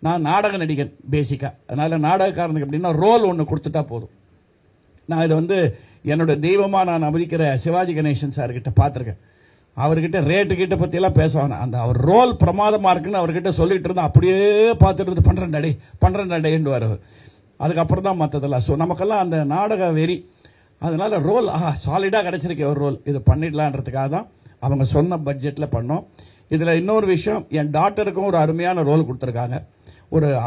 நான் நாடக நடிகன் பேசிக்காக, அதனால் நாடகக்காரனுக்கு எப்படின்னா ரோல் ஒன்று கொடுத்துட்டா போதும். நான் இதை வந்து என்னோட தெய்வமாக நான் மதிக்கிற சிவாஜி கணேசன் சார்கிட்ட பார்த்துருக்கேன். அவர்கிட்ட ரேட்டுக்கிட்ட பற்றியெல்லாம் பேசுவாங்க. அந்த அவர் ரோல் பிரமாதமாக இருக்குன்னு அவர்கிட்ட சொல்லிட்டு இருந்தால் அப்படியே பார்த்துட்டு இருந்து பண்ணுறேன் அவர். அதுக்கப்புறம் தான் மற்றதெல்லாம். ஸோ நமக்கெல்லாம் அந்த நாடக வெறி, அதனால ரோல் சாலிடாக கிடச்சிருக்கு ஒரு ரோல், இது பண்ணிடலான்றதுக்காக தான் அவங்க சொன்ன பட்ஜெட்டில் பண்ணோம். இதில் இன்னொரு விஷயம், என் டாக்டருக்கும் ஒரு அருமையான ரோல் கொடுத்துருக்காங்க.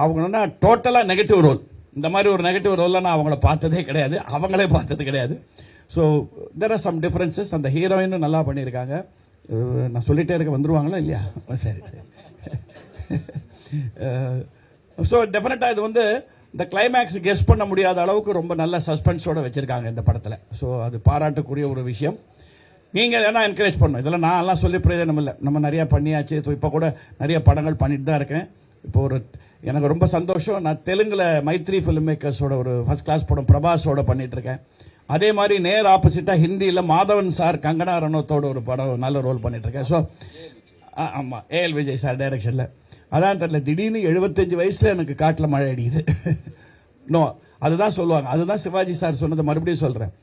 அவங்க டோட்டலாக நெகட்டிவ் ரோல். இந்த மாதிரி ஒரு நெகட்டிவ் ரோலில் நான் அவங்கள பார்த்ததே கிடையாது, அவங்களே பார்த்தது கிடையாது. So there are some differences. அந்த ஹீரோயினும் நல்லா பண்ணியிருக்காங்க. நான் சொல்லிட்டே இருக்க வந்துருவாங்களா இல்லையா? சரி. ஸோ டெஃபினட்டாக இது வந்து இந்த கிளைமேக்ஸ் கெஸ் பண்ண முடியாத அளவுக்கு ரொம்ப நல்ல சஸ்பென்ஸோட வச்சிருக்காங்க இந்த படத்தில். ஸோ அது பாராட்டக்கூடிய ஒரு விஷயம். நீங்கள் வேணா என்கரேஜ் பண்ணணும். இதெல்லாம் நான் எல்லாம் சொல்லி பிரயோஜனம் இல்லை, நம்ம நிறையா பண்ணியாச்சு. இப்போ கூட நிறைய படங்கள் பண்ணிட்டு தான் இருக்கேன். இப்போ எனக்கு ரொம்ப சந்தோஷம், நான் தெலுங்குல மைத்ரி ஃபிலிம் மேக்கர்ஸோட ஒரு ஃபர்ஸ்ட் கிளாஸ் படம் பிரபாஸோட பண்ணிட்டு இருக்கேன். அதே மாதிரி நேர் ஆப்போசிட்டா ஹிந்தியில் மாதவன் சார் கங்கனா ரனோத்தோட ஒரு படம் நல்ல ரோல் பண்ணிட்டு இருக்கேன். ஸோ ஆமாம், ஏஎல் விஜய் சார் டைரக்ஷனில். அதான் தெரியல, திடீர்னு 75 வயசுல எனக்கு காட்டில் மழை அடிக்குது. நோ, அதுதான் சொல்லுவாங்க. அதுதான் சிவாஜி சார் சொன்னதை மறுபடியும் சொல்றேன்.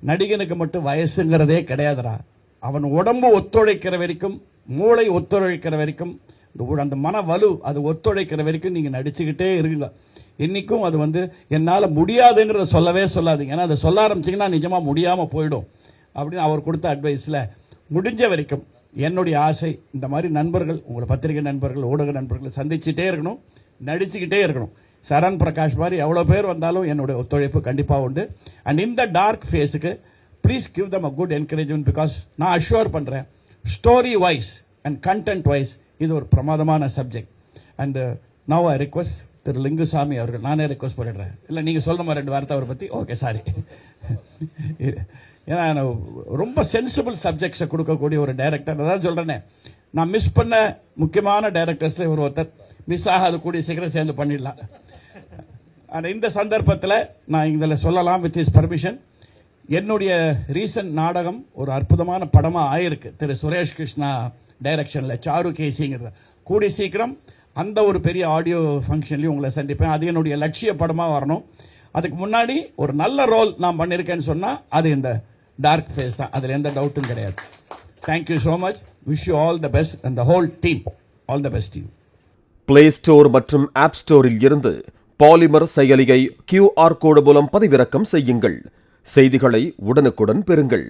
நடிகனுக்கு மட்டும் வயசுங்கிறதே கிடையாதுரா. அவன் உடம்பு ஒத்துழைக்கிற வரைக்கும், மூளை ஒத்துழைக்கிற வரைக்கும், அந்த மன வலு அது ஒத்துழைக்கிற வரைக்கும் நீங்க நடிச்சுக்கிட்டே இருங்க. இன்னைக்கும் அது வந்து என்னால் முடியாதுங்கிறத சொல்லவே சொல்லாதீங்க. ஏன்னா அதை சொல்ல ஆரம்பிச்சிங்கன்னா நிஜமா முடியாமல் போயிடும் அப்படின்னு அவர் கொடுத்த அட்வைஸில் முடிஞ்ச வரைக்கும் என்னுடைய ஆசை, இந்த மாதிரி நண்பர்கள், உங்களை பத்திரிகை நண்பர்கள், ஊடக நண்பர்கள் சந்திச்சுட்டே இருக்கணும், நடிச்சுக்கிட்டே இருக்கணும். சரண் பிரகாஷ் மாதிரி எவ்வளோ பேர் வந்தாலும் என்னுடைய ஒத்துழைப்பு கண்டிப்பாக உண்டு. அண்ட் இந்த டார்க் ஃபேஸுக்கு please give them a good encouragement. Because நான் அஷ்யூர் பண்ணுறேன், story wise and content wise இது ஒரு பிரமாதமான subject. And now I request Thiru Lingusamy அவர்கள், நானே ரிக்வெஸ்ட் பண்ணிடுறேன். இல்லை நீங்கள் சொல்லுமா 2 வார்த்தை அவரை பற்றி? Okay, sorry. ஏன்னா ரொம்ப சென்சிபிள் சப்ஜெக்ட்ஸை கொடுக்கக்கூடிய ஒரு டைரக்டர். அதான் சொல்கிறேனே, நான் மிஸ் பண்ண முக்கியமான டைரக்டர்ஸில் இவர் ஒருத்தர். மிஸ் ஆகாது, கூடிய சீக்கிரம் சேர்ந்து பண்ணிடலாம். ஆனால் இந்த சந்தர்ப்பத்தில் நான் இதில் சொல்லலாம், வித் இஸ் பர்மிஷன், என்னுடைய ரீசன்ட் நாடகம் ஒரு அற்புதமான படமாக ஆயிருக்கு திரு சுரேஷ் கிருஷ்ணா டைரக்ஷனில், சாரு கேசிங்கிறது. கூடி சீக்கிரம் அந்த ஒரு பெரிய ஆடியோ ஃபங்க்ஷன்லையும் உங்களை சந்திப்பேன். அது என்னுடைய லட்சிய படமாக வரணும். அதுக்கு முன்னாடி ஒரு நல்ல ரோல் நான் பண்ணியிருக்கேன்னு சொன்னால் அது இந்த டார்க் ஃபேஸ் தான், அதில் எந்த டவுட்டும் கிடையாது. Thank you so much. Wish you all the best and the whole team. All the best you. Play store மற்றும் ஆப் ஸ்டோரில் இருந்து பாலிமர் செயலியை QR கோடு மூலம் பதிவிறக்கம் செய்யுங்கள். செய்திகளை உடனுக்குடன் பெறுங்கள்.